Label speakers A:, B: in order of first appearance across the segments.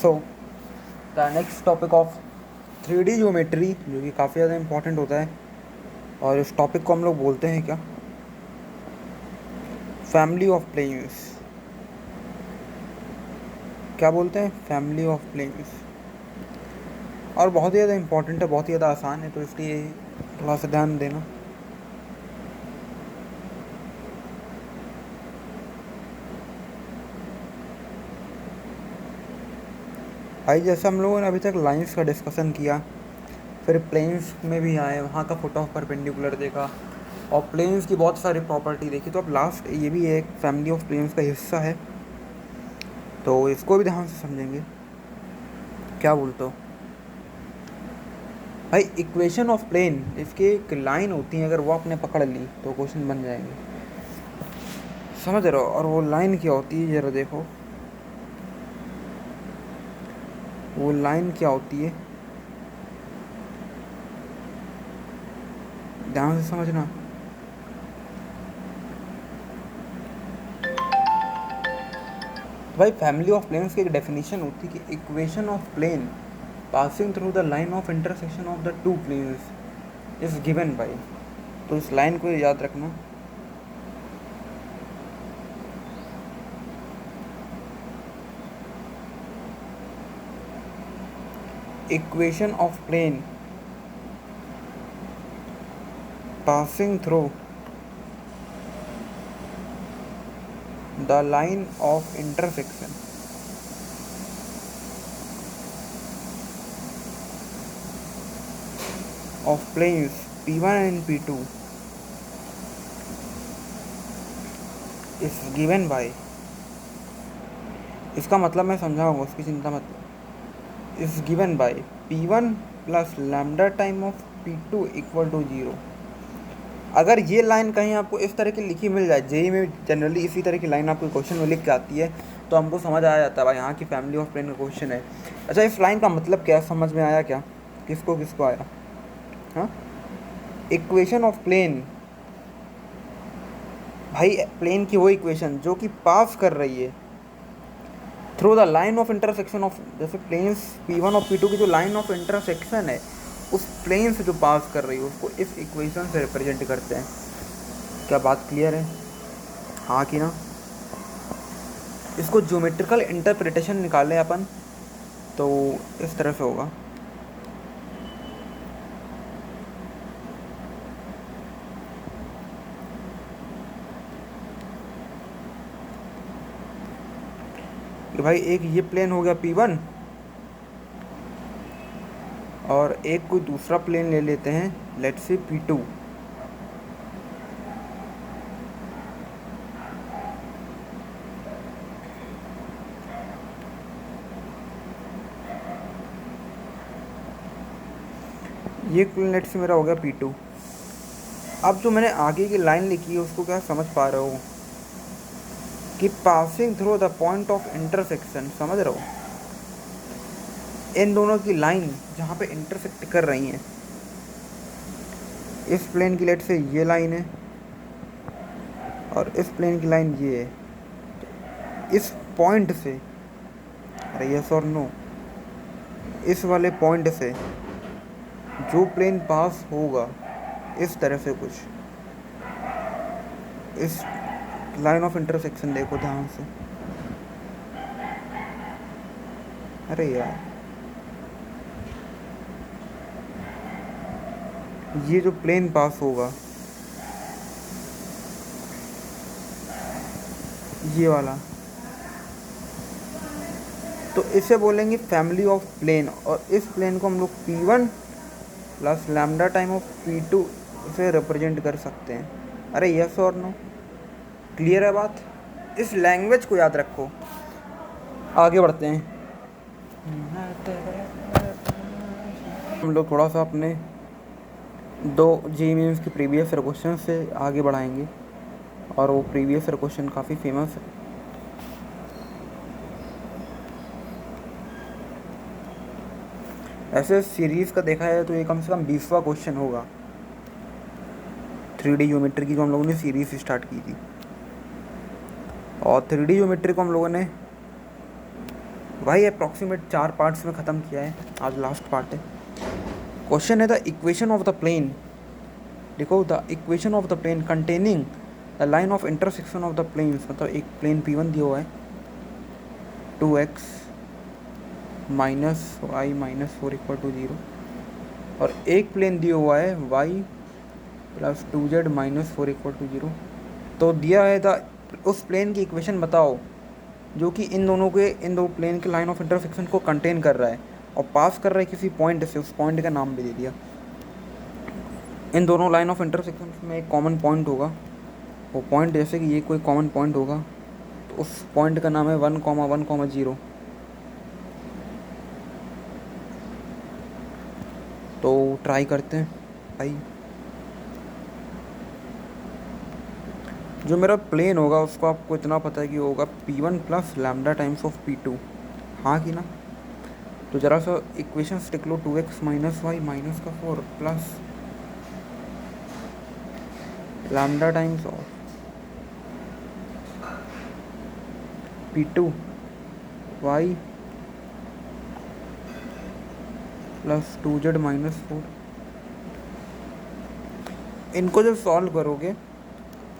A: So the next topic of 3D geometry, जो कि काफ़ी ज़्यादा इम्पोर्टेंट होता है, और इस टॉपिक को हम लोग बोलते हैं क्या, फैमिली ऑफ प्लेन्स। क्या बोलते हैं? Family of planes. और बहुत ही ज़्यादा इम्पोर्टेंट है, बहुत ही ज़्यादा आसान है, तो इसलिए थोड़ा सा ध्यान देना। भाई जैसे हम लोगों ने अभी तक लाइंस का डिस्कशन किया, फिर प्लेन्स में भी आए, वहाँ का फुट ऑफ परपेंडिकुलर देखा, और प्लेन्स की बहुत सारी प्रॉपर्टी देखी, तो अब लास्ट ये भी एक फैमिली ऑफ प्लेन्स का हिस्सा है, तो इसको भी ध्यान से समझेंगे। क्या बोलते हो भाई? इक्वेशन ऑफ प्लेन, इसकी एक लाइन होती है, अगर वो आपने पकड़ ली तो क्वेश्चन बन जाएंगे, समझ रहे हो? और वो लाइन क्या होती है, ज़रा देखो वो लाइन क्या होती है, ध्यान से समझना। तो भाई फैमिली ऑफ प्लेन्स की एक डेफिनेशन होती है कि equation of plane passing through the line of intersection of the two planes is given by. तो इस लाइन को याद रखना। Equation of plane passing through the line of intersection of planes P1 and P2 is given by। इसका मतलब मैं समझाऊंगा, उसकी चिंता मत। Is given by P1 plus lambda time of P2 equal to 0। अगर ये लाइन कहीं आपको इस तरह की लिखी मिल जाए, जेई में जनरली इसी तरह की लाइन आपको क्वेश्चन में लिख के आती है, तो हमको समझ आ जाता है भाई यहाँ की फैमिली ऑफ प्लेन का क्वेश्चन है। अच्छा, इस लाइन का मतलब क्या समझ में आया क्या? किसको किसको आया? हाँ, इक्वेशन ऑफ प्लेन, भाई प्लेन की वो इक्वेशन जो कि पास कर रही है through the line of intersection of, जैसे प्लेन्स P1 और P2 की जो लाइन ऑफ इंटरसेक्शन है, उस प्लेन से जो पास कर रही है उसको इस इक्वेशन से रिप्रेजेंट करते हैं। क्या बात क्लियर है? हाँ कि ना? इसको ज्योमेट्रिकल इंटरप्रिटेशन निकालें अपन तो इस तरह से होगा। कि भाई एक ये प्लेन हो गया P1, और एक कोई दूसरा प्लेन ले लेते हैं, लेट्स से P2। ये प्लेन लेट्स से मेरा हो गया P2। अब जो मैंने आगे की लाइन लिखी है उसको क्या समझ पा रहे हो कि passing through the point of intersection, समझ रहे हो? इन दोनों की लाइन जहाँ पे इंटरसेक्ट कर रही हैं, इस प्लेन की लेट से ये लाइन है और इस प्लेन की लाइन ये है, तो इस पॉइंट से, अरे यस और नो, इस वाले पॉइंट से जो प्लेन पास होगा इस तरह से कुछ, इस लाइन ऑफ इंटरसेक्शन देखो ध्यान से। अरे यार, ये जो प्लेन पास होगा, ये वाला, तो इसे बोलेंगे फैमिली ऑफ प्लेन, और इस प्लेन को हम लोग P1 plus lambda time of P2 से रिप्रेजेंट कर सकते हैं। अरे यस और नो? क्लियर है बात? इस लैंग्वेज को याद रखो। आगे बढ़ते हैं। हम लोग थोड़ा सा अपने दो जी मीम्स के प्रीवियस ईयर क्वेश्चन से आगे बढ़ाएंगे, और वो प्रीवियस ईयर क्वेश्चन काफ़ी फेमस है। ऐसे सीरीज़ का देखा है तो ये कम से कम 20वां क्वेश्चन होगा 3D ज्योमेट्री की, जो हम लोगों ने सीरीज़ स्टार्ट की थी। और 3D ज्योमेट्री को हम लोगों ने भाई अप्रॉक्सीमेट 4 पार्ट्स में ख़त्म किया है, आज लास्ट पार्ट है। क्वेश्चन है the equation of the plane, देखो the equation of the plane containing the line of intersection of the planes, मतलब एक प्लेन P1 दिया हुआ है 2x minus y minus 4 equal to 0, और एक प्लेन दिया हुआ है y plus 2z minus 4 equal to 0। तो दिया है द उस प्लेन की इक्वेशन बताओ जो कि इन दो प्लेन के लाइन ऑफ इंटरसेक्शन को कंटेन कर रहा है और पास कर रहा है किसी पॉइंट से, उस पॉइंट का नाम भी दे दिया। इन दोनों लाइन ऑफ इंटरसेक्शन में एक कॉमन पॉइंट होगा, वो पॉइंट जैसे कि ये कोई कॉमन पॉइंट होगा तो उस पॉइंट का नाम है 1,1,0। तो ट्राई करते हैं भाई। जो मेरा प्लेन होगा उसको आपको इतना पता है कि होगा P1 plus lambda times of P2, हाँ कि ना। तो ज़रा सा इक्वेशन लिख लो, 2x माइनस वाई माइनस का 4 plus lambda times of P2 y plus 2z minus 4। इनको जब सॉल्व करोगे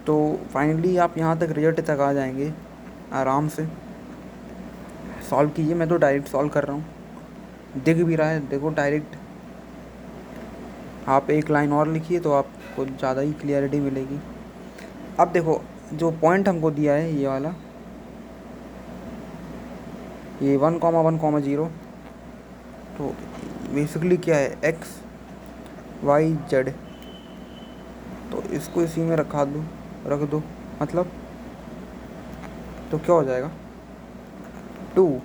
A: तो फाइनली आप यहाँ तक रिजल्ट तक आ जाएंगे आराम से। सॉल्व कीजिए, मैं तो डायरेक्ट सॉल्व कर रहा हूँ, दिख भी रहा है देखो डायरेक्ट। आप एक लाइन और लिखिए तो आपको ज़्यादा ही क्लियरिटी मिलेगी। अब देखो जो पॉइंट हमको दिया है ये वाला, ये 1,1,0, तो बेसिकली क्या है x y z, तो इसको इसी में रख दो मतलब, तो क्या हो जाएगा 2,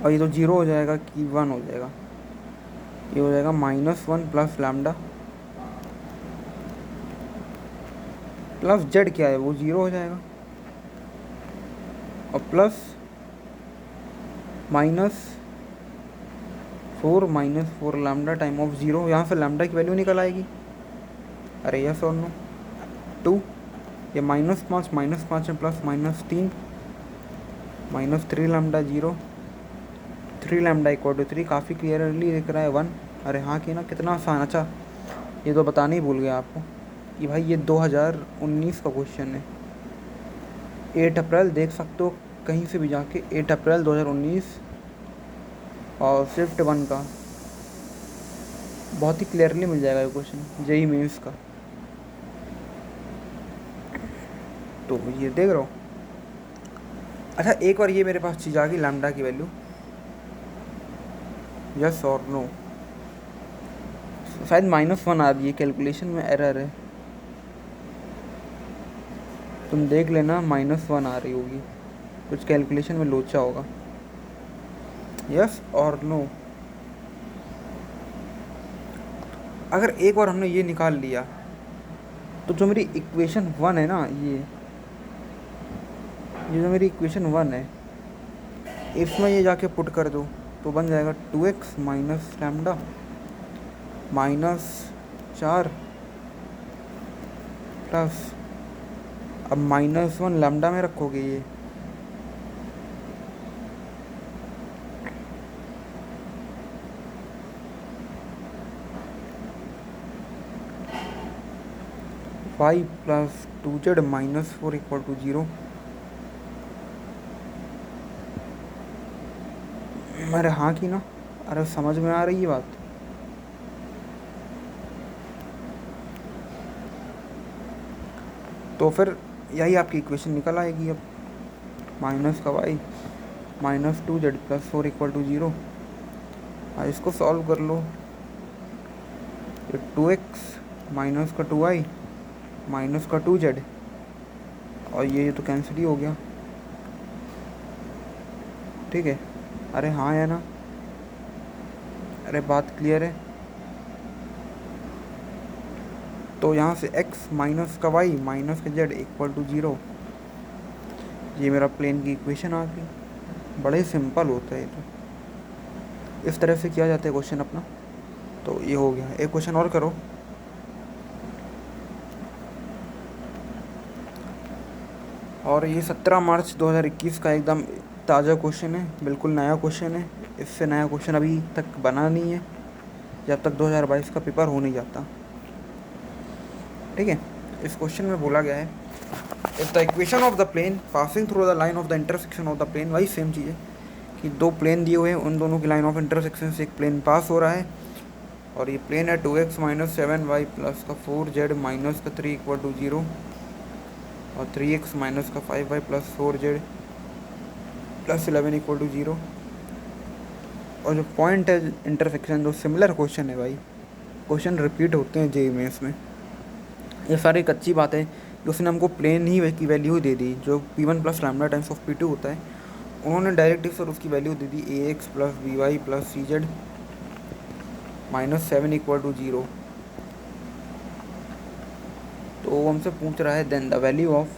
A: और ये तो 0 हो जाएगा कि 1 हो जाएगा, ये हो जाएगा -1 प्लस लैम्डा प्लस जेड क्या है वो 0 हो जाएगा, और प्लस -4 लैम्डा टाइम ऑफ 0, यहाँ से लैम्डा की वैल्यू निकल आएगी। अरे यस और नो 2, ये -5 -5 है plus -3 -3 lambda 0, 3 lambda equal to 3, काफ़ी क्लियरली दिख रहा है 1। अरे हाँ कि ना, कितना आसान। अच्छा ये तो बताने ही भूल गया आपको कि भाई ये 2019 का क्वेश्चन है, 8 अप्रैल, देख सकते हो कहीं से भी जाके 8 अप्रैल 2019, और शिफ्ट 1 का बहुत ही क्लियरली मिल जाएगा ये क्वेश्चन जेई मेंस का। तो ये देख रहा हो। अच्छा एक बार ये मेरे पास चीज़ आ गई लैम्डा की वैल्यू, यस और नो, शायद -1 आ रही है, कैलकुलेशन में एरर है, तुम देख लेना -1 आ रही होगी, कुछ कैलकुलेशन में लोचा होगा, यस और नो। अगर एक बार हमने ये निकाल लिया तो जो मेरी इक्वेशन 1 है ना, ये जो मेरी इक्वेशन 1 है, इसमें ये जाके पुट कर दो तो बन जाएगा 2x माइनस लैम्डा -4 प्लस, अब -1 लैम्डा में रखोगे ये, y plus 2z minus 4 equal to 0। अरे हाँ कि ना, अरे समझ में आ रही है बात। तो फिर यही आपकी इक्वेशन निकल आएगी अब, माइनस का y minus 2z plus 4 equal to 0। इसको सॉल्व कर लो, ये 2x माइनस का 2y माइनस का 2z, और ये तो कैंसिल ही हो गया, ठीक है। अरे हाँ है ना, अरे बात क्लियर है। तो यहाँ से x माइनस का y माइनस का z इक्वल टू 0, ये मेरा प्लेन की इक्वेशन आ गई। बड़े सिंपल होता है ये, तो इस तरह से किया जाता है क्वेश्चन अपना। तो ये हो गया, एक क्वेश्चन और करो। और ये 17 मार्च 2021 का एकदम ताज़ा क्वेश्चन है, बिल्कुल नया क्वेश्चन है। इससे नया क्वेश्चन अभी तक बना नहीं है जब तक 2022 का पेपर हो नहीं जाता। ठीक है, इस क्वेश्चन में बोला गया है if the equation of the plane passing through the line of the intersection of the plane, वही सेम चीज़ है कि दो प्लेन दिए हुए हैं, उन दोनों की लाइन ऑफ इंटरसेक्शन से एक प्लेन पास हो रहा है और ये प्लेन है 2x माइनस 7y प्लस का 4z माइनस का 3 इक्वल टू 0 और 3x माइनस का 5y plus 4z plus 11 equal to 0। और जो पॉइंट है इंटरसेक्शन, जो सिमिलर क्वेश्चन है भाई, क्वेश्चन रिपीट होते हैं जेईई मेंस में। ये सारी कच्ची बात है कि उसने हमको प्लेन ही की वैल्यू दे दी जो P1 plus lambda times of P2 होता है। उन्होंने डायरेक्टली सर उसकी वैल्यू दे दी AX plus BY plus CZ minus 7 equal to 0। तो वो हमसे पूछ रहा है then the value of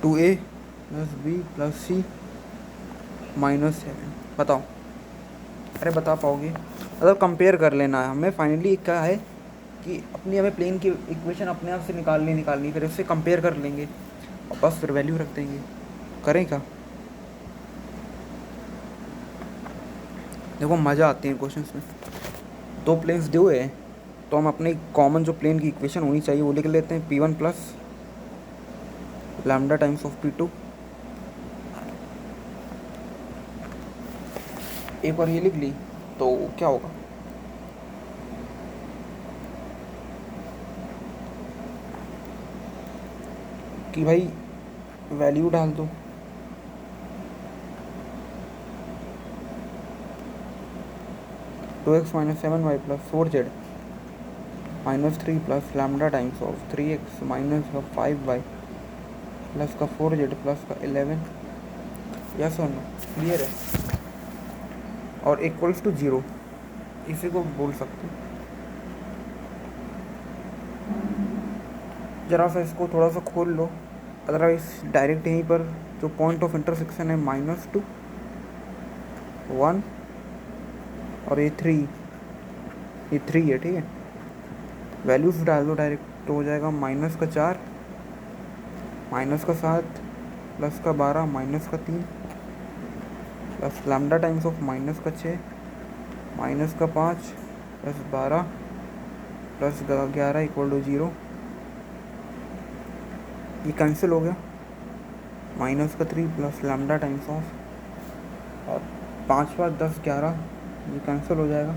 A: two a plus b plus c minus 7। बताओ, अरे बता पाओगे? मतलब कंपेयर कर लेना है हमें। फाइनली क्या है कि अपनी हमें प्लेन की इक्वेशन अपने आप से निकालनी, फिर उससे कंपेयर कर लेंगे और बस फिर वैल्यू रख देंगे। करें क्या? देखो मज़ा आती है क्वेश्चंस में। दो प्लेन्स दिए हुए हैं तो हम अपने कॉमन जो प्लेन की इक्वेशन होनी चाहिए वो लिख लेते हैं P1 plus lambda times of P2। एक बार ये लिख ली तो क्या होगा, कि भाई वैल्यू डाल दो। Two x minus 7y plus 4z minus 3 plus lambda times of 3x minus का 5y प्लस का 4z प्लस का 11। यस और नो? क्लियर है? और इक्वल्स टू 0 इसी को बोल सकते हैं। ज़रा सा इसको थोड़ा सा खोल लो, अदरवाइज डायरेक्ट यहीं पर जो पॉइंट ऑफ इंटरसेक्शन है -2 1 और ये 3 है। ठीक है, वैल्यूज डाल दो डायरेक्ट तो हो जाएगा माइनस का 4 माइनस का 7 प्लस का 12 माइनस का 3 plus lambda times of minus का 6 माइनस का 5 प्लस 12 प्लस 11 इक्वल टू 0। ये कैंसिल हो गया, माइनस का 3 प्लस लैम्डा टाइम्स ऑफ और 5 5 10 11, ये कैंसिल हो जाएगा,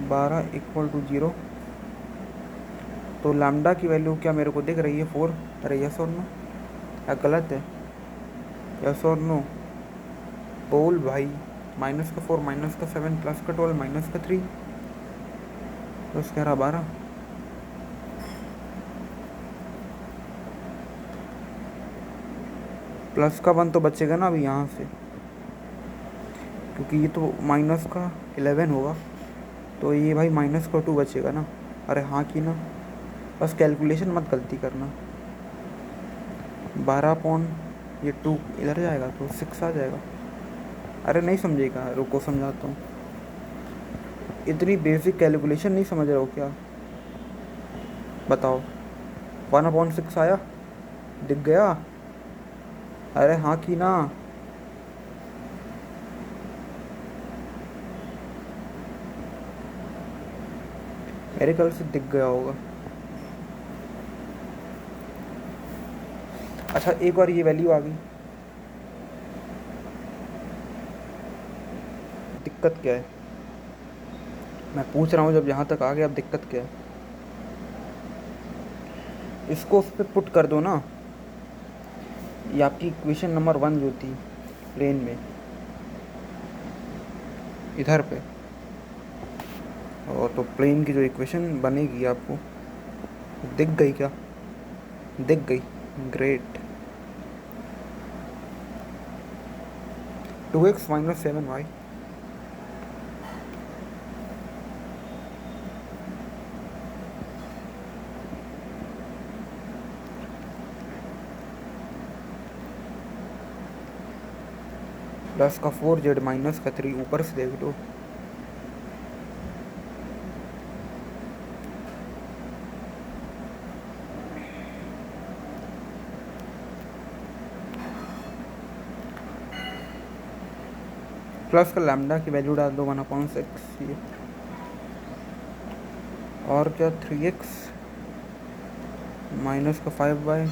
A: 12 इक्वल टू 0। तो लैम्डा की वैल्यू क्या मेरे को दिख रही है 4। अरे यस और नो? क्या गलत है? यस और नो बोल भाई। माइनस का 4 माइनस का 7 प्लस का 12 माइनस का 3 प्लस 11 12। प्लस का 1 तो बचेगा ना अभी यहाँ से, क्योंकि ये तो माइनस का 11 होगा, तो ये भाई माइनस का 2 बचेगा ना। अरे हाँ कि ना? बस कैलकुलेशन मत गलती करना। 12 पॉइंट ये 2 इधर जाएगा तो 6 आ जाएगा। अरे नहीं समझेगा, रुको समझाता हूँ। इतनी बेसिक कैलकुलेशन नहीं समझ रहे हो क्या? बताओ, 1/6 आया, दिख गया? अरे हाँ कि ना? मेरे ख्याल से दिख गया होगा। अच्छा एक बार ये वैल्यू आ गई, दिक्कत क्या है? मैं पूछ रहा हूँ, जब यहाँ तक आ गया अब दिक्कत क्या है? इसको उस पर पुट कर दो ना। ये आपकी इक्वेशन नंबर 1 जो थी प्लेन में, इधर पे, और तो प्लेन की जो इक्वेशन बनेगी आपको दिख गई क्या? दिख गई, great. 2x minus 7y plus का 4z माइनस का 3, ऊपर से देख लो, प्लस का लैम्डा की वैल्यू डाल दो 1/6 ये, और क्या 3x माइनस का 5y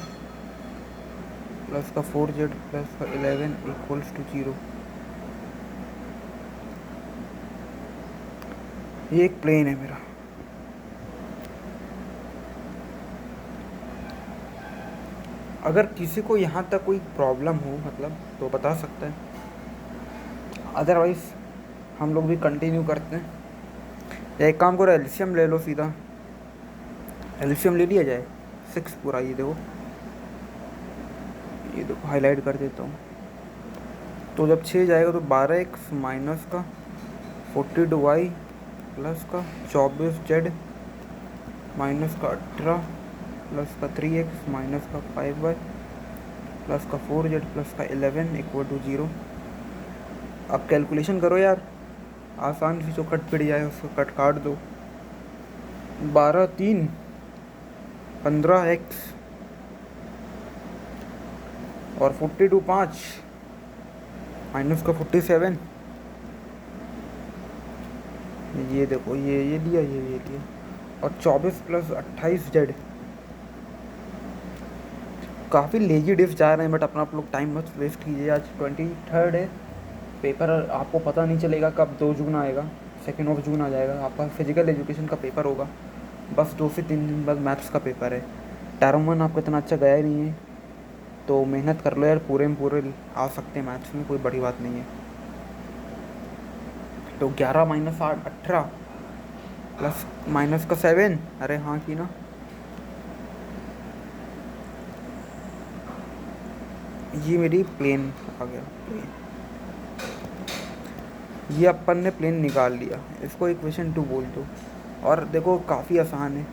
A: प्लस का 4z प्लस का 11 इक्वल्स टू 0। ये एक प्लेन है मेरा। अगर किसी को यहाँ तक कोई प्रॉब्लम हो मतलब तो बता सकता है, अदरवाइज हम लोग भी कंटिन्यू करते हैं। या एक काम करो, एलसीएम ले लो सीधा, एलसीएम ले लिया जाए 6 पूरा। ये देखो हाईलाइट कर देता हूँ। तो जब 6 जाएगा तो 12x माइनस का 42y प्लस का 24z माइनस का 18 प्लस का 3x माइनस का 5y प्लस का 4z प्लस का 11 इक्वल टू 0। अब कैलकुलेशन करो यार, आसान सी, जो कट पिट जाए उसको कट काट दो। 12 3 15x और 42 5 माइनस का 47। ये देखो ये लिया, ये लिया, और 24 प्लस 28z। काफ़ी लेजी डिफ जा रहे हैं, बट अपना आप लोग टाइम मत वेस्ट कीजिए। आज 23 है, पेपर आपको पता नहीं चलेगा कब 2 जून आएगा, 2 जून आ जाएगा, आपका फिजिकल एजुकेशन का पेपर होगा। बस 2 से 3 दिन बाद मैथ्स का पेपर है। टर्म 1 आपका इतना अच्छा गया ही नहीं है, तो मेहनत कर लो यार, पूरे में पूरे आ सकते हैं मैथ्स में, कोई बड़ी बात नहीं है। तो 11 माइनस 8 18 प्लस माइनस का 7, अरे हाँ की ना, ये मेरी प्लेन आ गया प्लेन। ये अपन ने प्लेन निकाल लिया, इसको इक्वेशन 2 बोल दो। और देखो काफ़ी आसान है,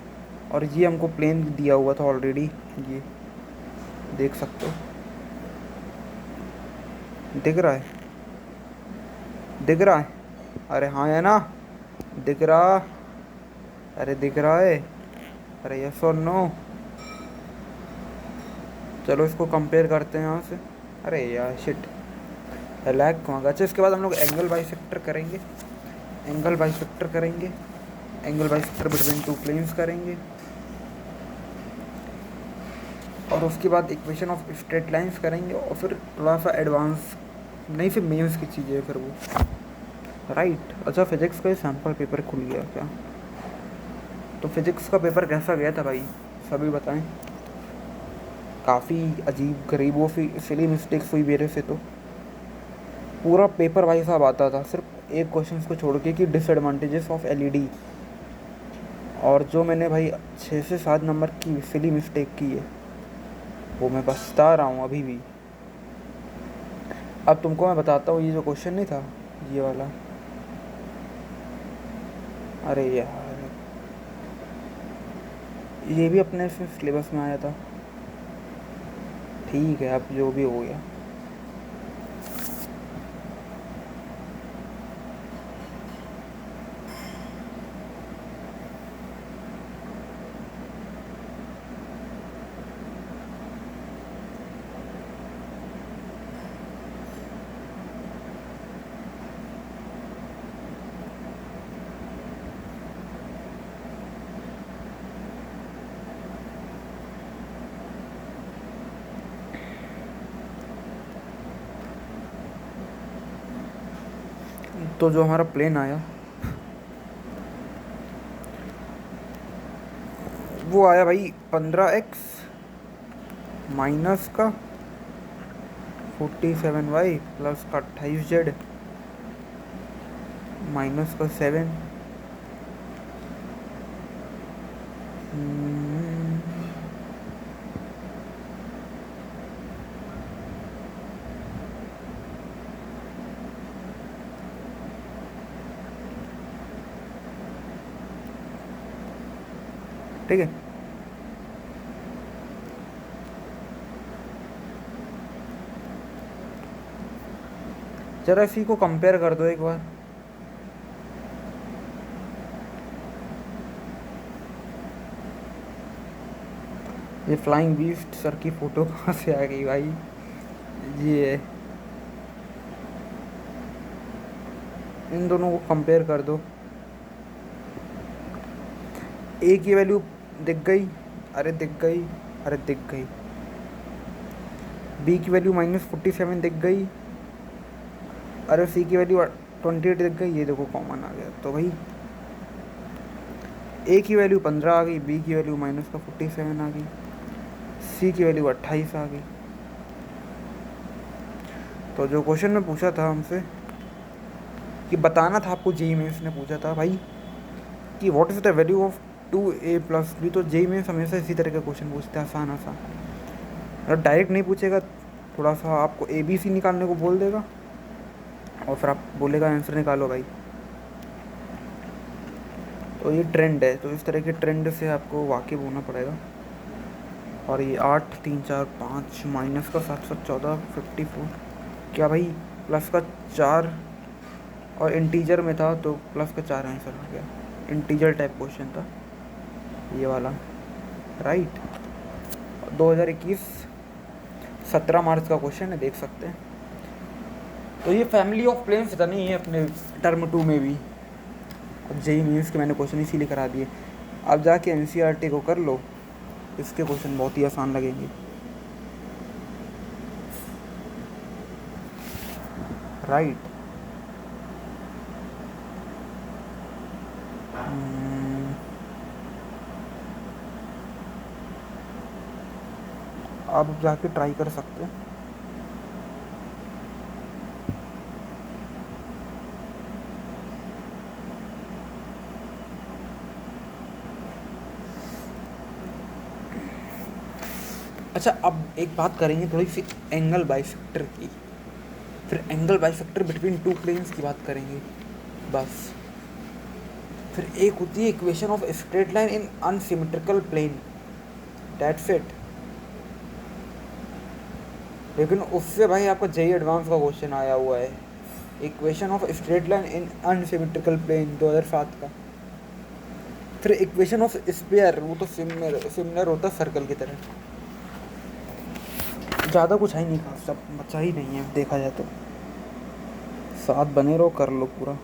A: और ये हमको प्लेन दिया हुआ था ऑलरेडी, ये देख सकते हो, दिख रहा है, दिख रहा है, अरे हाँ है ना, दिख रहा, अरे दिख रहा है, अरे यस और नो। चलो इसको कंपेयर करते हैं यहाँ से। अरे यार शिट, लैग कहाँ गया। अच्छा इसके बाद हम लोग एंगल बाइसेक्टर करेंगे, एंगल बाइसेक्टर करेंगे, एंगल बाइसेक्टर बिटवीन 2 प्लेन्स करेंगे, और उसके बाद इक्वेशन ऑफ स्ट्रेट लाइंस करेंगे, और फिर थोड़ा सा एडवांस, नहीं फिर मेंस की चीज़ें फिर वो, राइट। अच्छा फिजिक्स का सैम्पल पेपर खुल गया क्या? तो फिजिक्स का पेपर कैसा गया था भाई, सभी बताएं। काफ़ी अजीब गरीब वो सिली मिस्टेक्स हुई मेरे से, तो पूरा पेपर भाई साहब आता था सिर्फ एक क्वेश्चन को छोड़ के कि डिसएडवांटेजेस ऑफ एलईडी, और जो मैंने भाई 6 से 7 नंबर की सिली मिस्टेक की है वो मैं बता रहा हूँ अभी भी। अब तुमको मैं बताता हूँ, ये जो क्वेश्चन नहीं था ये वाला, अरे यार ये भी अपने सिलेबस में आया था, ठीक है अब जो भी हो गया। तो जो हमारा प्लेन आया वो आया भाई 15x माइनस का 47y प्लस का 28z माइनस का 7। ठीक है, जरा इसी को कंपेयर कर दो एक बार। ये फ्लाइंग बीस्ट सर की फ़ोटो कहाँ से आ गई भाई, ये इन दोनों को कंपेयर कर दो। ए की वैल्यू दिख गई, अरे दिख गई, अरे दिख गई। बी की वैल्यू -47 दिख गई, अरे सी की वैल्यू 28 दिख गई। ये देखो कॉमन आ गया। तो भाई ए की वैल्यू 15 आ गई, बी की वैल्यू -47 आ गई, सी की वैल्यू 28 आ गई। तो जो क्वेश्चन में पूछा था हमसे कि बताना था आपको, जेई मेंस ने पूछा था भाई कि what is the value of 2a + b। तो जेई मेंस हमेशा इसी तरह के क्वेश्चन पूछते हैं, आसान आसान। मतलब डायरेक्ट नहीं पूछेगा, थोड़ा सा आपको ए बी सी निकालने को बोल देगा और फिर आप बोलेगा आंसर निकालो भाई। तो ये ट्रेंड है, तो इस तरह के ट्रेंड से आपको वाकिफ होना पड़ेगा। और ये 8 3 4 5 माइनस का 7 7 14 54, क्या भाई प्लस का 4 और इंटीजर में था तो प्लस का 4 आंसर आ गया। इंटीजर टाइप क्वेश्चन था ये वाला, राइट। 2021 17 मार्च का क्वेश्चन है, देख सकते हैं। तो ये फैमिली ऑफ प्लेन्स था नहीं है अपने टर्म 2 में भी। अब जेई मीन्स के मैंने क्वेश्चन इसीलिए करा दिए। अब जाके एनसीईआरटी को कर लो, इसके क्वेश्चन बहुत ही आसान लगेंगे, राइट। आप जाके ट्राई कर सकते हैं। अच्छा, अब एक बात करेंगे थोड़ी सी एंगल बाइसेक्टर की, फिर angle bisector between two planes की बात करेंगे बस। फिर एक होती है equation of straight line in unsymmetrical plane, that's it. लेकिन उससे भाई आपका जेई एडवांस का क्वेश्चन आया हुआ है, equation of straight line in unsymmetrical plane 2007 का। फिर इक्वेशन ऑफ स्फीयर, वो तो सिमिलर होता है सर्कल की तरह। ज़्यादा कुछ है नहीं खास, सब बच्चा ही नहीं है देखा जाए तो। साथ बने रहो, कर लो पूरा।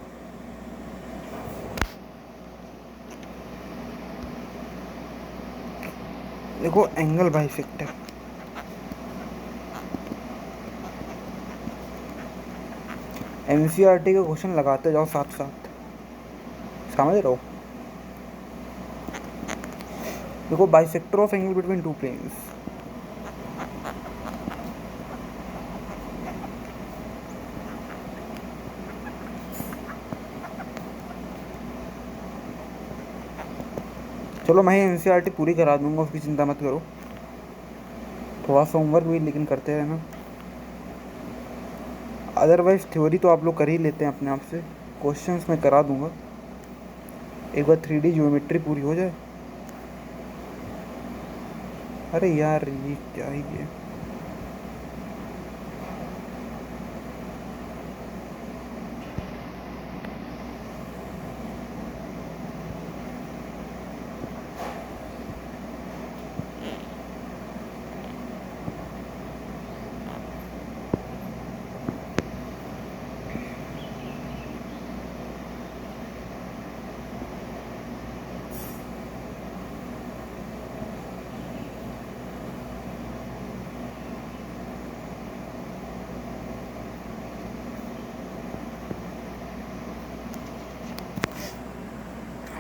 A: देखो एंगल बाइसेक्टर, एनसीईआरटी का क्वेश्चन लगाते जाओ साथ साथ, समझ रहे हो। देखो bisector of angle between two planes, चलो मैं एनसीईआरटी पूरी करा दूंगा, उसकी चिंता मत करो। थोड़ा सा होमवर्क भी लेकिन करते रहना। अदरवाइज थ्योरी तो आप लोग कर ही लेते हैं अपने आप से, क्वेश्चंस मैं करा दूंगा। एक बार 3D ज्योमेट्री पूरी हो जाए। अरे यार ये क्या ही है।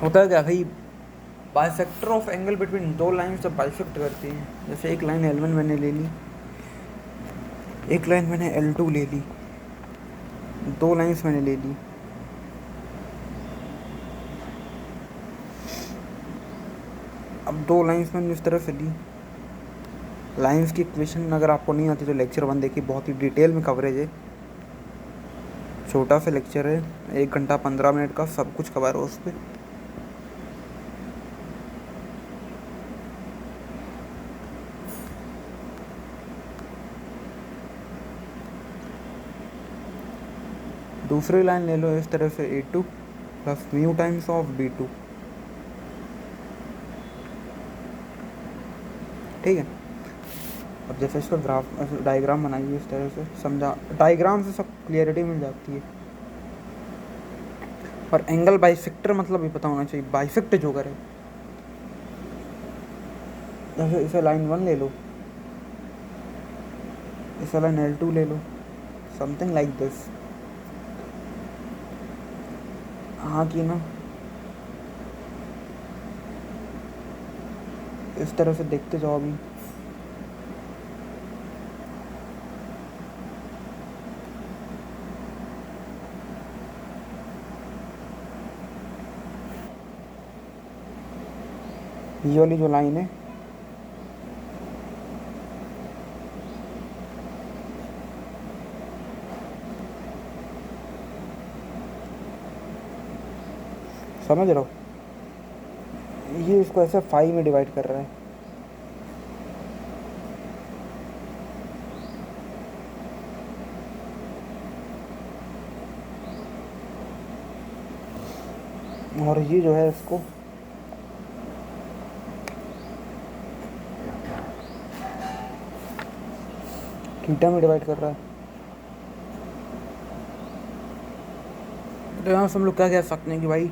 A: होता है क्या भाई, बाइसेक्टर ऑफ एंगल बिटवीन दो लाइन जब बाइसेक्ट करती हैं, जैसे एक लाइन L1 मैंने ले ली, एक लाइन मैंने L2 ले ली, दो लाइंस मैंने ले ली। अब दो लाइंस मैंने इस तरह से ली। लाइंस की इक्वेशन अगर आपको नहीं आती तो लेक्चर 1 देखिए, बहुत ही डिटेल में कवरेज है। छोटा सा लेक्चर है, 1 घंटा 15 मिनट का, सब कुछ कवर हो उस पर। दूसरी लाइन ले लो इस तरह से, A2 plus mu times of B2, ठीक है। अब जैसे इसका ग्राफ डायग्राम बनाइए इस तरह से, समझा, डायग्राम से सब क्लियरिटी मिल जाती है। और एंगल बाइसेक्टर मतलब भी पता होना चाहिए, बाइसेक्ट जो करे। जैसे इसे लाइन 1 ले लो, इसे लाइन L2 ले लो, समथिंग लाइक दिस। हाँ कि ना, इस तरह से देखते जाओ अभी। ये वाली जो लाइन है, समझ रहे हो, ये इसको ऐसे 5 में डिवाइड कर रहा है। और ये जो है इसको थीटा में डिवाइड कर रहा है। तो यहाँ से हम लोग क्या कह सकते हैं कि भाई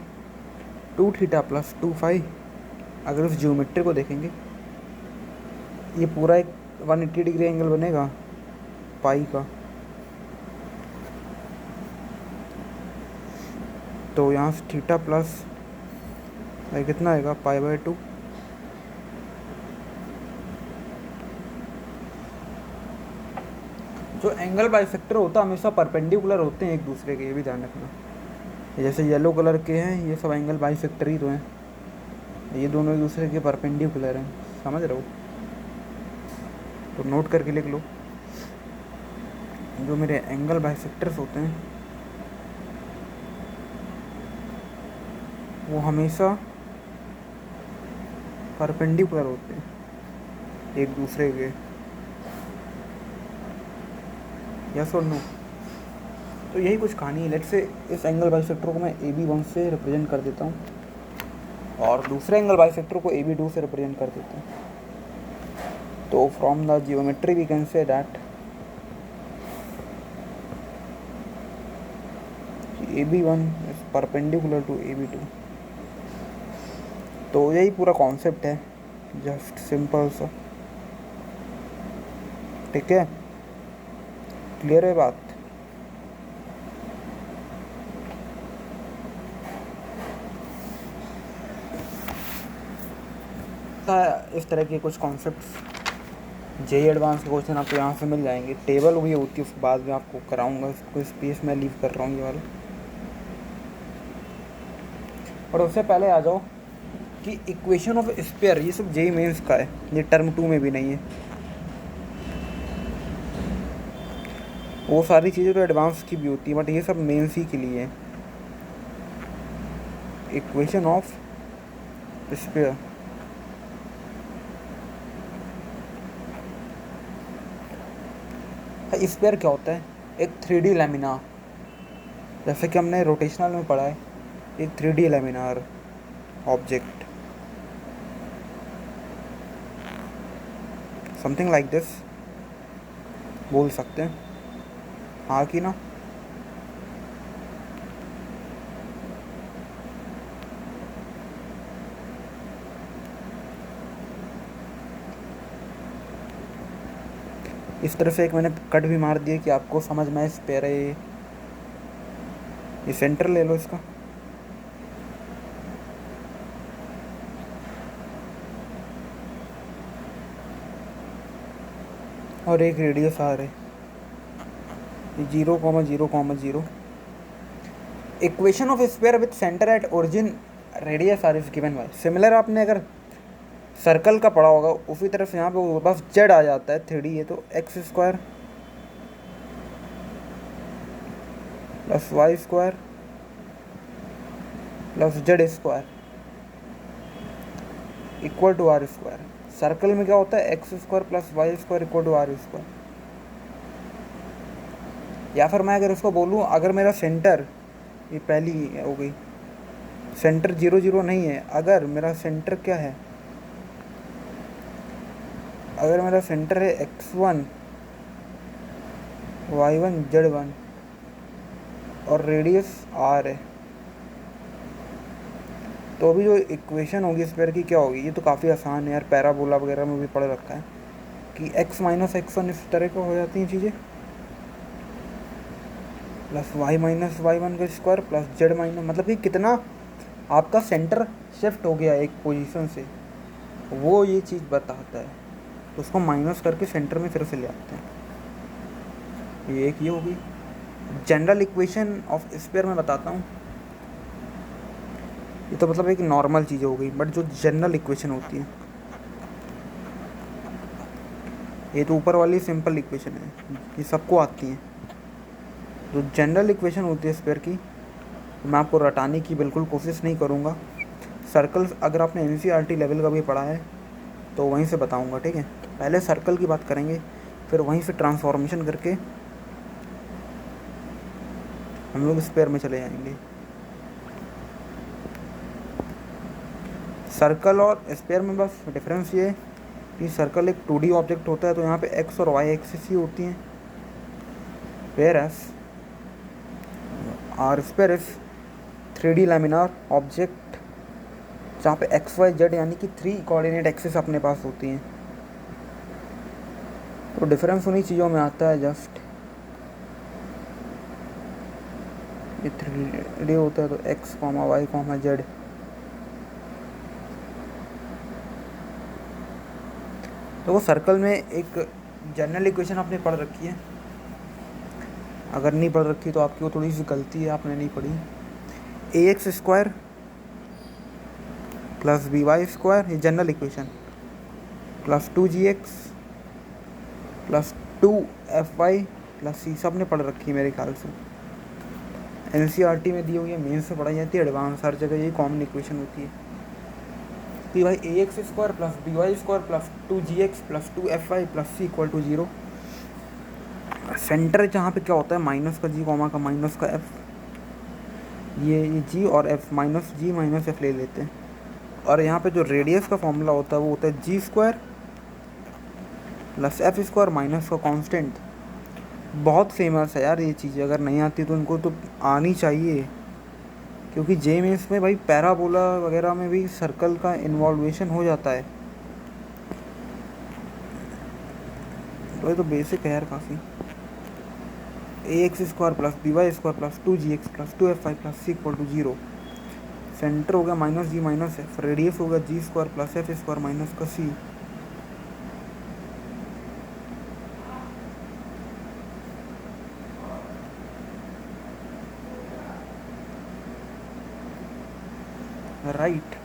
A: 2 थीटा प्लस 2 फाई, अगर उस ज्योमेट्री को देखेंगे, ये पूरा एक 180 डिग्री एंगल बनेगा पाई का। तो यहाँ से थीटा प्लस कितना आएगा, पाई/2। जो एंगल बाइसेक्टर होता है हमेशा परपेंडिकुलर होते हैं एक दूसरे के, ये भी ध्यान रखना। जैसे येलो कलर के हैं ये सब एंगल बाइसेक्टर ही तो हैं, ये दोनों एक दूसरे के परपेंडिकुलर हैं, समझ रहे हो। तो नोट करके लिख लो, जो मेरे एंगल बाइसेक्टर्स होते हैं वो हमेशा परपेंडिकुलर होते हैं एक दूसरे के, यस और नो। तो यही कुछ कहानी है। लेट्स से इस एंगल बाइसेक्टर को मैं AB1 से रिप्रेजेंट कर देता हूँ और दूसरे एंगल बाइसेक्टर को AB2 से रिप्रेजेंट कर देता हूँ। तो from the geometry we can say that AB1 is perpendicular to AB2। तो यही पूरा कॉन्सेप्ट है, जस्ट सिंपल सा। ठीक है, क्लियर है बात। इस तरह के कुछ कॉन्सेप्ट्स जेई एडवांस के क्वेश्चन आपको यहाँ से मिल जाएंगे। टेबल भी होती है, उसके बाद में आपको कराऊंगा, इसको स्पेस में लीव कर रहा हूँ ये वाला। और उससे पहले आ जाओ कि इक्वेशन ऑफ स्फीयर, ये सब जेई मेंस का है, ये टर्म 2 में भी नहीं है। वो सारी चीज़ें तो एडवांस की भी होती है, बट ये सब मेंस ही के लिए है। इक्वेशन ऑफ स्फीयर, स्फीयर क्या होता है, एक 3D लैमिनार, जैसे कि हमने रोटेशनल में पढ़ा है, एक 3D laminar object, something like this बोल सकते हैं, हाँ कि ना। इस तरह से एक मैंने कट भी मार दिया कि आपको समझ में आए स्फीयर है ये सेंटर ले लो इसका, और एक रेडियस आर है 0,0,0। Equation of sphere with centre at origin radius r is given by. Similar आपने अगर सर्कल का पढ़ा होगा, उसी तरफ यहाँ पे बस जेड आ जाता है 3D है, तो x² plus y² plus z² equal to r²। Circle में क्या होता है, x² plus y² equal to r²। या फिर मैं अगर इसको बोलूँ, अगर मेरा सेंटर, ये पहली हो गई, सेंटर 0, 0 नहीं है, अगर मेरा सेंटर क्या है, अगर मेरा सेंटर है x1 y1 z1 और रेडियस r है, तो अभी जो इक्वेशन होगी स्फीयर की क्या होगी, ये तो काफ़ी आसान है यार, पैराबोला वगैरह में भी पढ़ रखा है कि x माइनस x1 इस तरह का हो जाती हैं चीज़ें, प्लस y माइनस y1 का स्क्वायर प्लस z माइनस, मतलब कि कितना आपका सेंटर शिफ्ट हो गया एक पोजीशन से, वो ये चीज़ बताता है। तो उसको माइनस करके सेंटर में फिर से ले आते हैं। ये एक ये होगी जनरल इक्वेशन ऑफ स्फीयर। मैं बताता हूँ, ये तो मतलब एक नॉर्मल चीज़ हो गई, बट जो जनरल इक्वेशन होती है, ये तो ऊपर वाली सिंपल इक्वेशन है, ये सबको आती है। जो जनरल इक्वेशन होती है स्फीयर की, मैं आपको रटाने की बिल्कुल कोशिश नहीं करूँगा। सर्कल्स अगर आपने एनसीईआरटी लेवल का भी पढ़ा है तो वहीं से बताऊँगा, ठीक है। पहले सर्कल की बात करेंगे, फिर वहीं से ट्रांसफॉर्मेशन करके हम लोग स्फीयर में चले जाएंगे। सर्कल और स्फीयर में बस डिफरेंस ये है कि सर्कल एक 2D ऑब्जेक्ट होता है, तो यहाँ पे एक्स और वाई एक्सिस ही होती हैं, whereas are sphere is 3D laminar object, जहाँ पे एक्स वाई जेड यानी कि 3 कोऑर्डिनेट एक्सिस अपने पास होती हैं। तो डिफरेंस उन्हीं चीज़ों में आता है जस्ट, ये 3D होता है तो x comma y comma z. तो वो सर्कल में एक जनरल इक्वेशन आपने पढ़ रखी है, अगर नहीं पढ़ रखी तो आपकी वो थोड़ी सी गलती है, आपने नहीं पढ़ी। A x square plus b y square, ये general equation, plus 2gx plus 2fy plus c, सब ने पढ़ रखी है मेरे ख्याल से। एनसीईआरटी में दी हुई है, मेन से पढ़ाई जाती है, एडवांस हर जगह यही कॉमन इक्वेशन होती है कि भाई a x square plus b y square plus 2gx plus 2fy plus c equal to 0। Centre जहाँ पे क्या होता है, माइनस का जी कॉमा का माइनस का एफ, ये जी और f, minus g minus f ले लेते हैं। और यहाँ पे जो रेडियस का फॉर्मूला होता है वो होता है g square plus f square minus का कांस्टेंट। बहुत फेमस है यार ये चीज़ें, अगर नहीं आती तो इनको तो आनी चाहिए, क्योंकि जे मेंस में भाई पैराबोला वगैरह में भी सर्कल का इन्वॉल्वेशन हो जाता है, तो ये तो बेसिक है यार काफ़ी। A x square plus b y square plus 2gx plus 2fy plus c equal to 0। Centre हो गया minus g minus f, radius होगा g square plus f square minus का सी। राइट।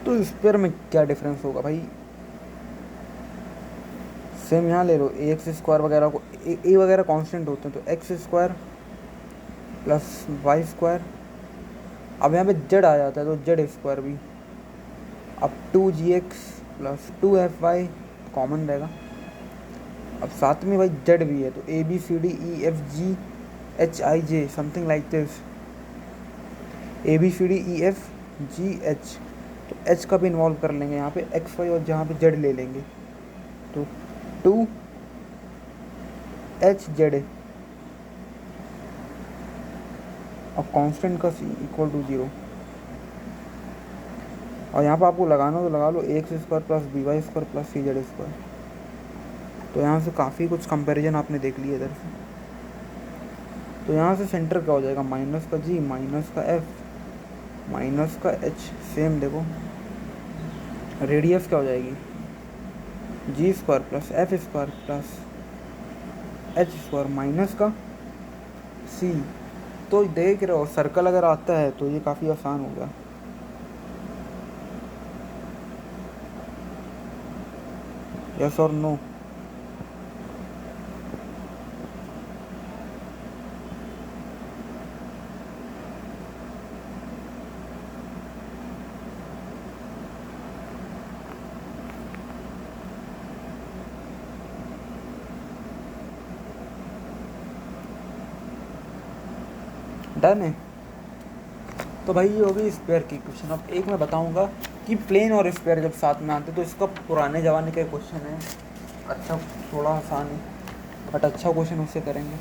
A: तो स्क्वायर में क्या डिफरेंस होगा भाई, same यहाँ ले लो, ए एक्स स्क्वायर वगैरह को ए वगैरह कांस्टेंट होते हैं, तो x square plus y square, अब यहाँ पे जेड आ जाता है तो जेड स्क्वायर भी, अब 2gx प्लस 2fy कॉमन रहेगा। अब साथ में भाई जेड भी है, तो a b c d e f g h i j something like this, a b c d e f g h, तो एच का भी इन्वॉल्व कर लेंगे यहाँ पे एक्स वाई, और जहाँ पे जेड ले लेंगे तो 2h और कांस्टेंट का सी इक्वल टू 0। और यहाँ पर आपको लगाना तो लगा लो, a x square plus b y square plus c z square. तो यहाँ से काफ़ी कुछ कंपैरिजन आपने देख लिया इधर से। तो यहाँ से सेंटर क्या हो जाएगा, माइनस का जी माइनस का एफ माइनस का एच, सेम देखो। रेडियस क्या हो जाएगी, जी square plus f square plus H square minus का सी। तो देख रहे हो, सर्कल अगर आता है तो ये काफ़ी आसान हो गया। यस और नो? डन है। तो भाई ये हो गई स्क्वायर की क्वेश्चन। अब एक मैं बताऊंगा कि प्लेन और स्क्वायर जब साथ में आते तो इसका पुराने ज़माने का क्वेश्चन है, अच्छा थोड़ा आसान है बट अच्छा क्वेश्चन उससे करेंगे।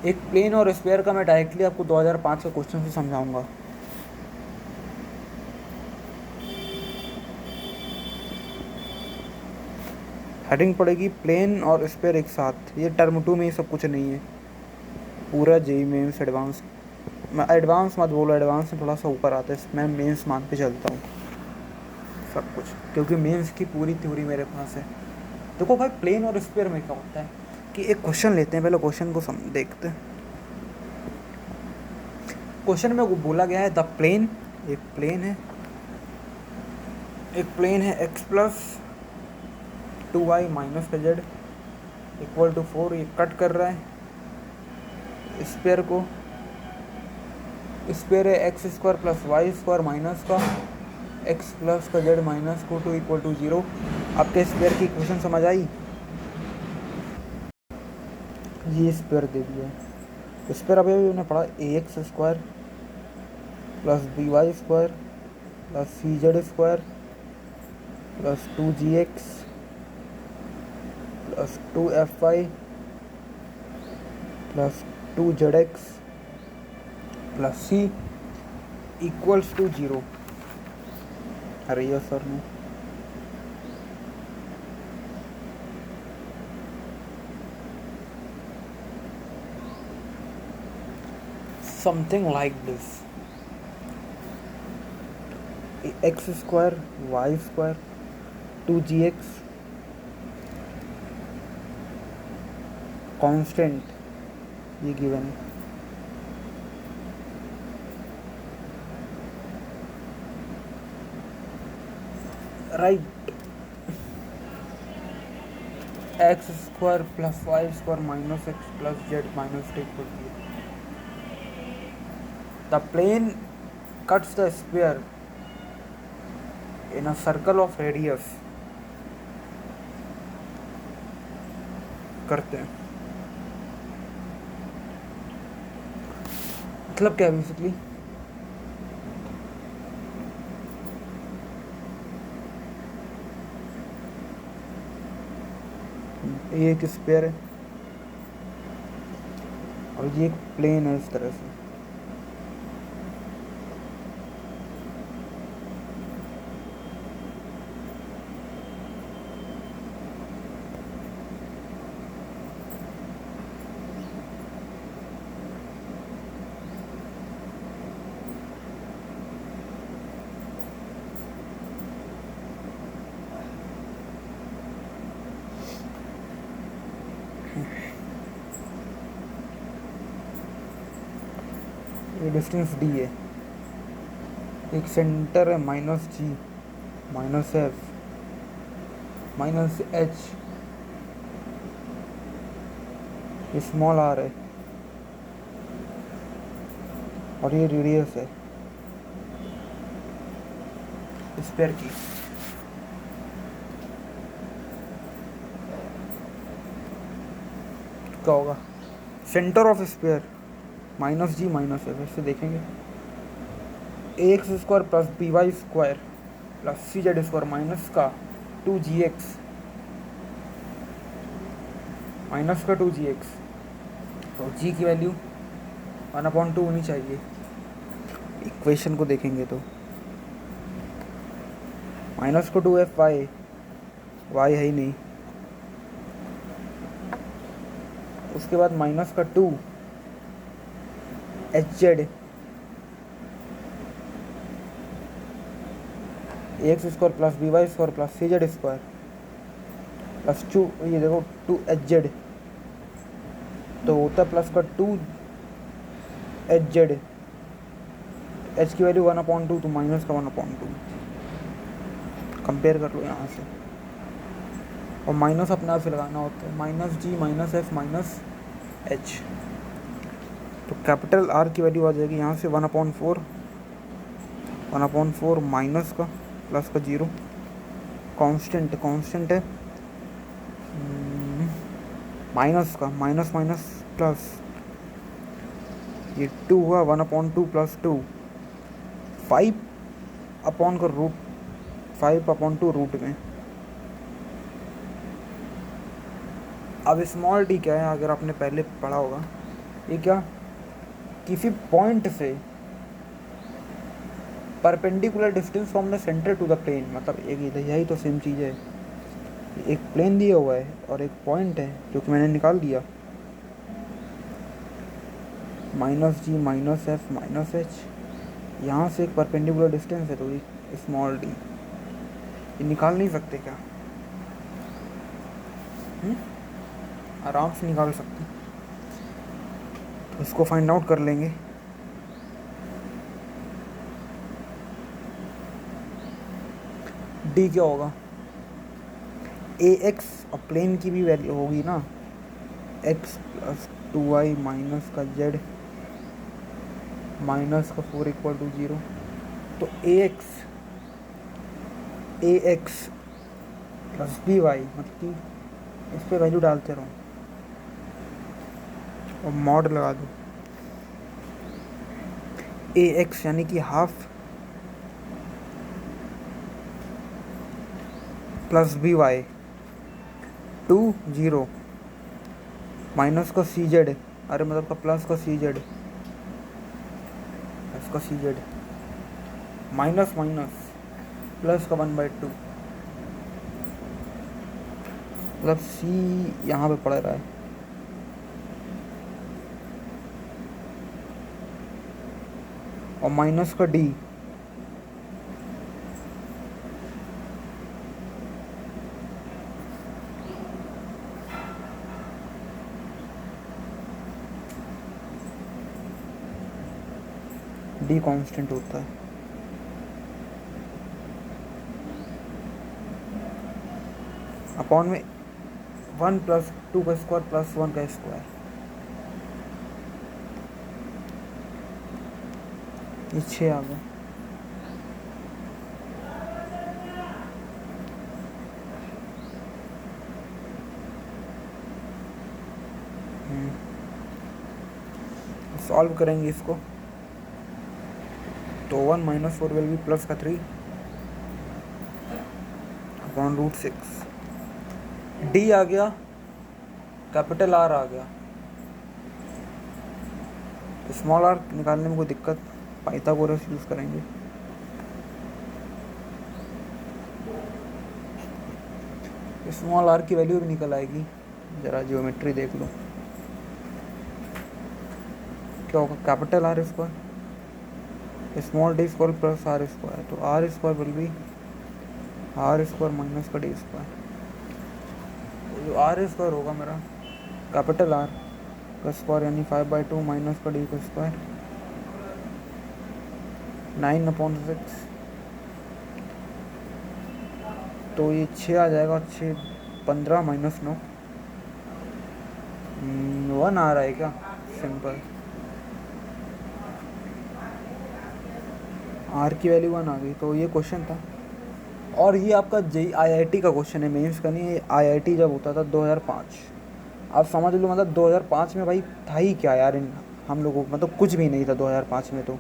A: एक प्लेन और स्क्वायर का मैं डायरेक्टली आपको 2005 का क्वेश्चन से समझाऊंगा। हेडिंग पड़ेगी प्लेन और स्क्वायर एक साथ। ये टर्म 2 में ही सब कुछ नहीं है, पूरा जेई मेंस एडवांस। मैं एडवांस मत बोलो, एडवांस में थोड़ा सा ऊपर आता है, मैं मेंस मान के चलता हूँ सब कुछ, क्योंकि मेंस की पूरी थ्योरी मेरे पास है। देखो भाई प्लेन और स्क्वायर में क्या होता है कि एक क्वेश्चन लेते हैं, पहले क्वेश्चन को देखते हैं। क्वेश्चन में वो बोला गया है द प्लेन, एक प्लेन है x प्लस 2y माइनस का जेड इक्वल टू 4। ये कट कर रहा है स्क्वायर को, स्क्वायर है x square plus y square minus का एक्स प्लस का जेड माइनस को 2 इक्वल टू 0। आपके स्क्वायर की इक्वेशन समझ आई? ये स्क्वायर दे दिया है, स्क्वायर अभी हमने पढ़ा a x square plus b y square plus c z square plus 2gx plus 2fy plus 2zx plus c equals to 0। अरे ये सर ने something like this, x square y square 2gx constant ये given है, right. X square plus y square minus x plus z minus टेक को दिया। The plane cuts the square in a circle of radius करते हैं। मतलब क्या है बेसिकली, ये एक स्क्वायर है और ये एक प्लेन है इस तरह से। ये डिस्टेंस डी है, एक सेंटर है minus g minus f minus h, ये स्मॉल आर है और ये रेडियस है स्क्वायर की। क्या होगा centre of square minus g minus f, इससे देखेंगे a x square plus b y square plus c z square minus का 2gx माइनस का 2gx, तो g की वैल्यू 1/2 होनी चाहिए। इक्वेशन को देखेंगे तो माइनस को 2f y है ही नहीं, उसके बाद माइनस का 2 hz x square plus b y square plus c z square plus 2, ये देखो 2hz तो होता है प्लस का 2hz, h की वैल्यू 1/2 तो माइनस का 1/2। कंपेयर कर लो यहाँ से, और माइनस अपने आप से लगाना होता है, minus g minus f minus H. तो कैपिटल आर की वैल्यू आ जाएगी यहाँ से 1/4 माइनस का प्लस का 0। कांस्टेंट है माइनस का माइनस माइनस प्लस ये 2 हुआ 1/2 प्लस 2 5 अपॉन का रूट 5/2 रूट में। अब स्मॉल डी क्या है, अगर आपने पहले पढ़ा होगा, ये क्या, किसी पॉइंट से perpendicular distance from the centre to the plane, मतलब एक यही तो सेम चीज़ है। एक प्लेन दिया हुआ है और एक पॉइंट है जो कि मैंने निकाल दिया, -g -f -h, यहाँ से एक परपेंडिकुलर डिस्टेंस है, तो ये स्मॉल डी ये निकाल नहीं सकते क्या? आराम से निकाल सकते, तो इसको फाइंड आउट कर लेंगे। डी क्या होगा, ए एक्स, और प्लेन की भी वैल्यू होगी ना, x प्लस 2y माइनस का z माइनस का 4 इक्वल टू 0। तो ए एक्स प्लस बी वाई, मतलब कि इस पर वैल्यू डालते रहो और मॉड लगा दो। ए एक्स यानी कि half plus b Y 2 0 minus का सी जेड, अरे मतलब का प्लस का सी जेड, प्लस का सी जेड माइनस माइनस प्लस का 1/2, मतलब सी यहाँ पे पड़ रहा है, और माइनस का डी, डी कांस्टेंट होता है। अपॉन में 1 प्लस 2 का स्क्वायर प्लस 1 का स्क्वायर, ये 6 आ गए। सॉल्व करेंगे इसको, तो 1 - 4 विल बी प्लस का 3 अपॉन √6। डी आ गया, कैपिटल आर आ गया, स्मॉल आर निकालने में कोई दिक्कत, पाइथागोरस यूज़ करेंगे। स्मॉल आर की वैल्यू भी निकल आएगी, ज़रा ज्योमेट्री देख लो क्या होगा, capital r square small d square plus r square, तो r square will be r square minus का डी स्क्वायर। जो आर स्क्वायर होगा मेरा कैपिटल आर का स्क्वायर यानी 5/2 माइनस का डी का स्क्वायर 9/6, तो ये 6 आ जाएगा, 6 15 माइनस 9 1 आ रहा है क्या, सिंपल, आर की वैल्यू 1 आ गई। तो ये क्वेश्चन था, और ये आपका IIT का क्वेश्चन है, मेंस का नहीं है। IIT जब होता था 2005, आप समझ लो, मतलब 2005 में भाई था ही क्या यार, इन हम लोगों को मतलब कुछ भी नहीं था 2005 में, तो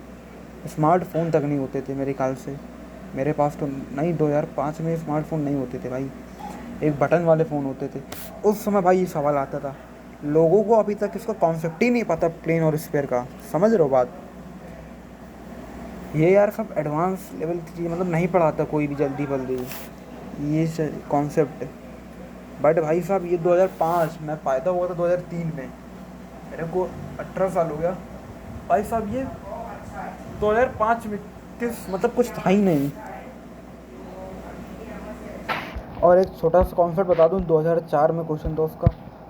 A: स्मार्टफोन तक नहीं होते थे मेरे ख्याल से, मेरे पास तो नहीं, 2005 में स्मार्टफोन नहीं होते थे भाई, एक बटन वाले फ़ोन होते थे उस समय। भाई ये सवाल आता था, लोगों को अभी तक इसका कॉन्सेप्ट ही नहीं पता प्लेन और स्फीयर का, समझ रहे हो बात। ये यार सब एडवांस लेवल की चीज़, मतलब नहीं पढ़ाता कोई भी जल्दी ये कॉन्सेप्ट। बट भाई साहब ये 2005, मैं पैदा हुआ था 2003 में, मेरे को 18 साल हो गया भाई साहब, ये 2005 में किस मतलब कुछ था ही नहीं। और एक छोटा सा कॉन्सेप्ट बता दूं, 2004 में क्वेश्चन था उसका,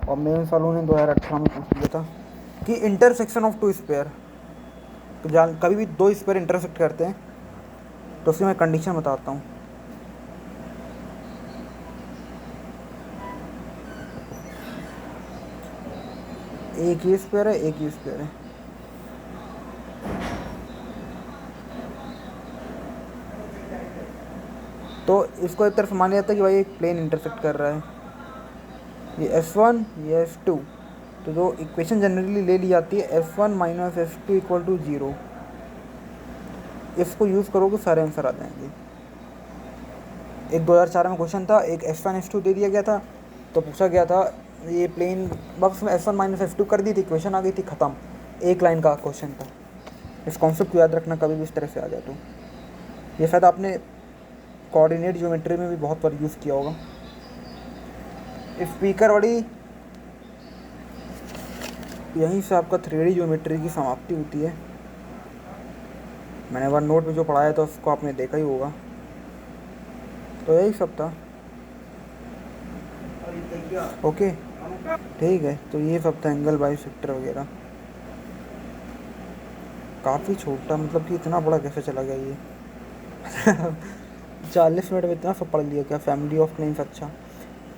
A: और मेन वालों ने 2018 में पूछ लिया था कि इंटरसेक्शन ऑफ 2 स्पेयर, तो कभी भी 2 स्पेयर इंटरसेक्ट करते हैं तो उसकी मैं कंडीशन बताता हूँ। एक ही स्पेयर है, एक ही स्पेयर है, तो इसको एक तरफ माना जाता है कि भाई एक प्लेन इंटरसेक्ट कर रहा है, ये S1 ये S2, तो जो इक्वेशन जनरली ले ली जाती है F1 minus F2 equal to 0, इसको यूज़ करोगे सारे आंसर आ जाएंगे। एक 2004 में क्वेश्चन था, एक F1 F2 दे दिया गया था, तो पूछा गया था ये प्लेन, बस में F1 माइनस F2 कर दी थी, इक्वेशन आ गई थी, ख़त्म। एक लाइन का क्वेश्चन था। इस कॉन्सेप्ट को याद रखना कभी भी इस तरह से आ जाए तो। ये शायद आपने कोऑर्डिनेट ज्योमेट्री में भी बहुत बार यूज़ किया होगा। स्पीकर बड़ी, यहीं से आपका 3D ज्योमेट्री की समाप्ति होती है। मैंने वन नोट में जो पढ़ाया था उसको आपने देखा ही होगा। तो यही सब था। ओके ठीक है, तो ये सब था एंगल बाइसेक्टर वगैरह। काफ़ी छोटा, मतलब कि इतना बड़ा कैसे चला गया ये 40 मिनट में इतना सब पढ़ लिया क्या? फैमिली ऑफ प्लेन्स, अच्छा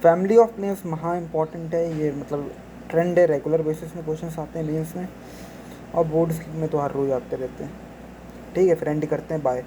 A: फैमिली ऑफ प्लेन्स महा इंपॉर्टेंट है ये, मतलब ट्रेंड है, रेगुलर बेसिस में क्वेश्चंस आते हैं मेंस में, और बोर्ड्स में तो हर रोज़ आते रहते हैं। ठीक है, फ्रेंड करते हैं, बाय।